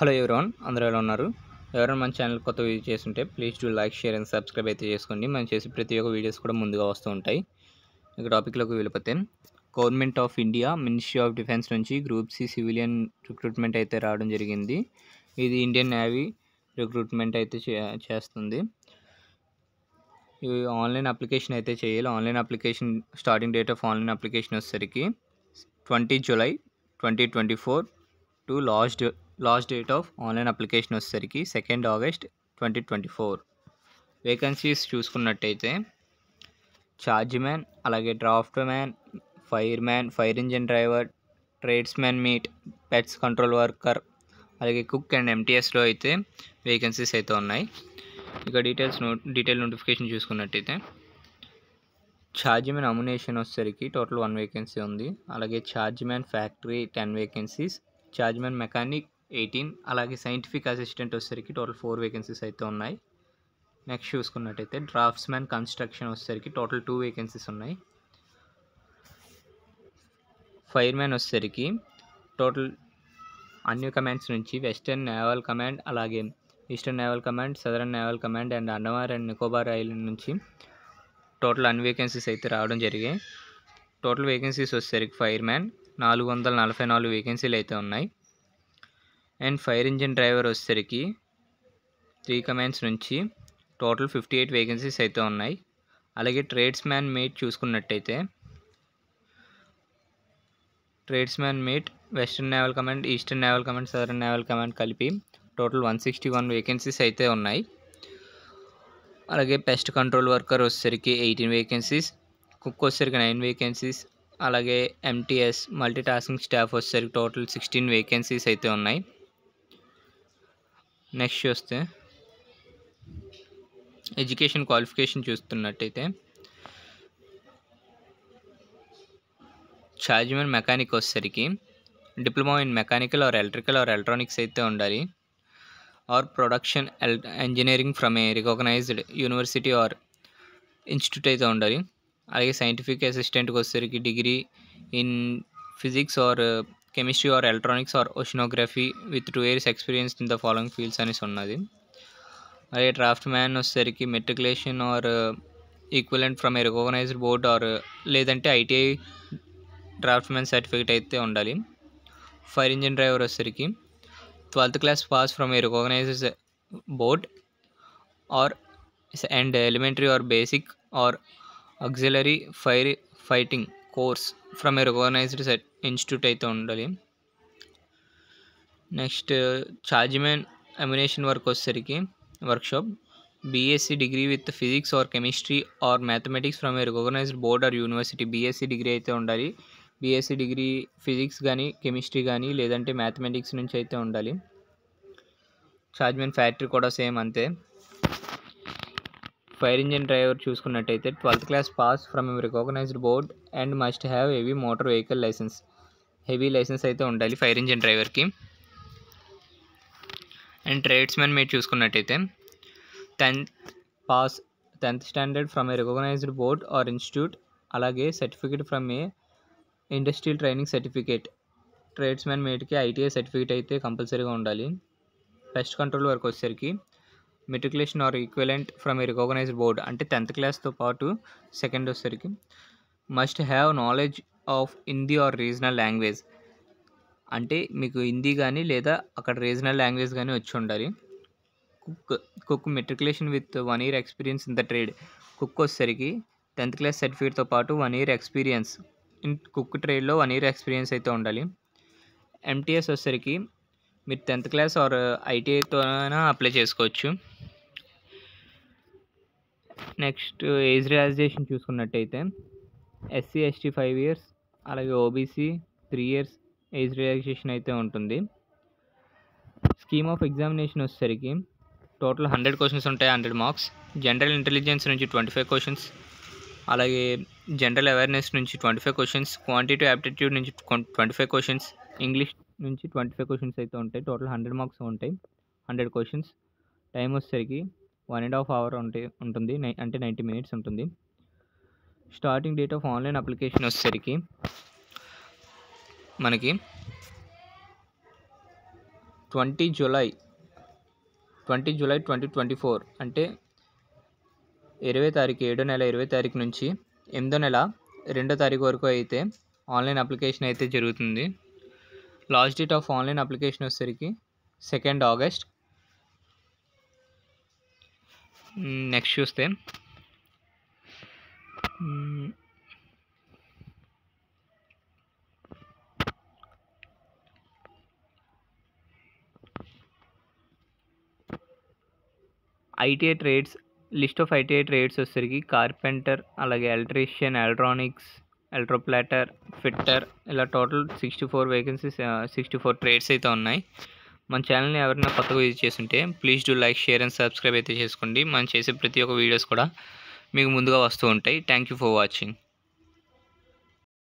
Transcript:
Hello everyone, అందరూ ఎలా ఉన్నారు? ఎవరైనా మన ఛానల్ కొత్త వీడియో చేస్తుంటే please do like, share and subscribe అయితే చేసుకోండి. మనం చేసే ప్రతి ఒక్క వీడియోస్ కూడా ముందుగా వస్తూ ఉంటాయి. ఇక టాపిక్లోకి వెళ్ళిపోతే, government of India ministry of defence నుంచి గ్రూప్ సి సివిలియన్ రిక్రూట్మెంట్ అయితే రావడం జరిగింది. ఇది ఇండియన్ నేవీ రిక్రూట్మెంట్ అయితే చేస్తుంది. ఆన్లైన్ అప్లికేషన్ అయితే చేయాలి. Online application starting date of online application వచ్చేసరికి 20 July 2024 to last date of online application వచ్చేసరికి 2 ఆగస్ట్ 2024. వేకెన్సీస్ చూసుకున్నట్టయితే ఛార్జ్ మ్యాన్, అలాగే draft man, fire man, fire engine driver, trades man meet, pets control worker, అలాగే cook and ఎంటీఎస్లో అయితే vacancies అయితే ఉన్నాయి. ఇక detail notification చూసుకున్నట్టయితే ఛార్జ్ మ్యాన్ అమ్యునేషన్ వచ్చేసరికి టోటల్ 1 వేకెన్సీ ఉంది. అలాగే charge man factory 10 vacancies, charge man mechanic 18, అలాగే సైంటిఫిక్ అసిస్టెంట్ వచ్చేసరికి టోటల్ 4 వేకెన్సీస్ అయితే ఉన్నాయి. నెక్స్ట్ చూసుకున్నట్టయితే డ్రాఫ్ట్స్ మ్యాన్ కన్స్ట్రక్షన్ వచ్చేసరికి టోటల్ 2 వేకెన్సీస్ ఉన్నాయి. ఫైర్ మ్యాన్ వచ్చేసరికి టోటల్ అన్ని కమాండ్స్ నుంచి వెస్టర్న్ నేవల్ కమాండ్, అలాగే eastern Naval Command, Southern Naval command and Andaman and Nicobar island నుంచి టోటల్ అన్ని వేకెన్సీస్ అయితే రావడం జరిగాయి. టోటల్ వేకెన్సీస్ వచ్చేసరికి ఫైర్ మ్యాన్ 444 వేకెన్సీలు అయితే ఉన్నాయి. అండ్ ఫైర్ ఇంజిన్ డ్రైవర్ వచ్చేసరికి 3 కమాండ్స్ నుంచి టోటల్ 58 వేకెన్సీస్ అయితే ఉన్నాయి. అలాగే ట్రేడ్స్ మ్యాన్ మేట్ చూసుకున్నట్టయితే tradesman mate Western Naval Command, Eastern Naval Command, Southern Naval Command కలిపి టోటల్ 161 వేకెన్సీస్ అయితే ఉన్నాయి. అలాగే పెస్ట్ కంట్రోల్ వర్కర్ వచ్చేసరికి 18 వేకెన్సీస్, కుక్ వచ్చేసరికి 9 వేకెన్సీస్, అలాగే ఎంటీఎస్ మల్టీ టాస్కింగ్ స్టాఫ్ వచ్చేసరికి టోటల్ 16 వేకెన్సీస్ అయితే ఉన్నాయి. నెక్స్ట్ చూస్తే ఎడ్యుకేషన్ క్వాలిఫికేషన్ చూస్తున్నట్టయితే ఛార్జ్ మ్యాన్ మెకానిక్ వచ్చేసరికి diploma in mechanical or electrical or electronics అయితే ఉండాలి, or production engineering from a recognised university or institute అయితే ఉండాలి. అలాగే సైంటిఫిక్ అసిస్టెంట్కి వచ్చేసరికి degree in physics or chemistry or electronics or oceanography with 2 years experience in the following fields అనేసి ఉన్నది. అలాగే డ్రాఫ్ట్ మ్యాన్ వచ్చేసరికి matriculation or equivalent from a recognised board or లేదంటే ఐటీఐ డ్రాఫ్ట్ మ్యాన్ సర్టిఫికేట్ అయితే ఉండాలి. Fire engine driver వచ్చేసరికి 12th class pass from a recognized board or and elementary or basic or auxiliary fighting course from a recognized institute అయితే ఉండాలి. Next charge man ammunition work వచ్చేసరికి workshop BSc degree with physics or chemistry or mathematics from a recognised board or university. BSc degree అయితే ఉండాలి. BSc degree physics కానీ chemistry కానీ లేదంటే mathematics నుంచి అయితే ఉండాలి. ఛార్జ్ మ్యాన్ ఫ్యాక్టరీ కూడా సేమ్ అంతే. ఫైర్ ఇంజిన్ డ్రైవర్ చూసుకున్నట్టయితే 12th class pass from a recognised board and must have heavy motor vehicle licence. Heavy licence అయితే ఉండాలి ఫైర్ ఇంజిన్ డ్రైవర్కి. అండ్ ట్రేడ్స్ మ్యాన్ మీరు చూసుకున్నట్టయితే 10th standard from a recognised board or institute, అలాగే certificate from a industrial training certificate. Tradesman మేట్కి ITI certificate అయితే కంపల్సరీగా ఉండాలి. పెస్ట్ కంట్రోల్ వర్క్ వచ్చేసరికి matriculation or equivalent from a recognised board, అంటే 10th classతో పాటు సెకండ్ వచ్చేసరికి must have knowledge of Hindi or regional language, అంటే మీకు హిందీ కానీ లేదా అక్కడ రీజనల్ లాంగ్వేజ్ కానీ వచ్చి ఉండాలి. Cook matriculation with 1 year experience in the trade. Cook వచ్చేసరికి 10th class సర్టిఫికేట్తో పాటు 1 year ఎక్స్పీరియన్స్ ఇన్ కుక్ ట్రేడ్లో 1 year ఎక్స్పీరియన్స్ అయితే ఉండాలి. ఎంటీఎస్ వచ్చేసరికి మీరు 10th class ఆర్ ఐటీఐతో అప్లై చేసుకోవచ్చు. నెక్స్ట్ ఏజ్ రిలాక్సేషన్ చూసుకున్నట్టయితే ఎస్సీ ఎస్టీ 5 years, అలాగే ఓబీసీ 3 years ఏజ్ రిలాక్సేషన్ అయితే ఉంటుంది. స్కీమ్ ఆఫ్ ఎగ్జామినేషన్ వచ్చేసరికి టోటల్ 100 questions ఉంటాయి, 100 marks. జనరల్ ఇంటెలిజెన్స్ నుంచి 25 questions, అలాగే జనరల్ అవేర్నెస్ నుంచి 25 questions, క్వాంటిటీ యాప్టిట్యూడ్ నుంచి 25 questions, ఇంగ్లీష్ నుంచి 25 questions అయితే ఉంటాయి. టోటల్ 100 marks ఉంటాయి, 100 questions. టైం వచ్చేసరికి 1.5 hour ఉంటుంది, అంటే 90 minutes ఉంటుంది. Starting date of online application వచ్చేసరికి మనకి 20 జూలై 2024 అంటే 20 తారీఖు 7వ నెల 20 తారీఖు నుంచి 8వ నెల 2వ తారీఖు వరకు అయితే ఆన్లైన్ అప్లికేషన్ అయితే జరుగుతుంది. Last date of online application వచ్చేసరికి 2 ఆగస్ట్. నెక్స్ట్ చూస్తే ITI trades list of ITI trades వచ్చేసరికి కార్పెంటర్, అలాగే ఎలక్ట్రీషియన్, ఎలక్ట్రానిక్స్, ఎలక్ట్రోప్లాటర్, ఫిట్టర్, ఇలా టోటల్ 64 వేకెన్సీస్ 64 ట్రేడ్స్ అయితే ఉన్నాయి. మన ఛానల్ని ఎవరైనా కొత్తగా విజిట్ చేస్తుంటే please do like, share and subscribe అయితే చేసుకోండి. మనం చేసే ప్రతి ఒక్క వీడియోస్ కూడా మీకు ముందుగా వస్తూ ఉంటాయి. Thank you for watching.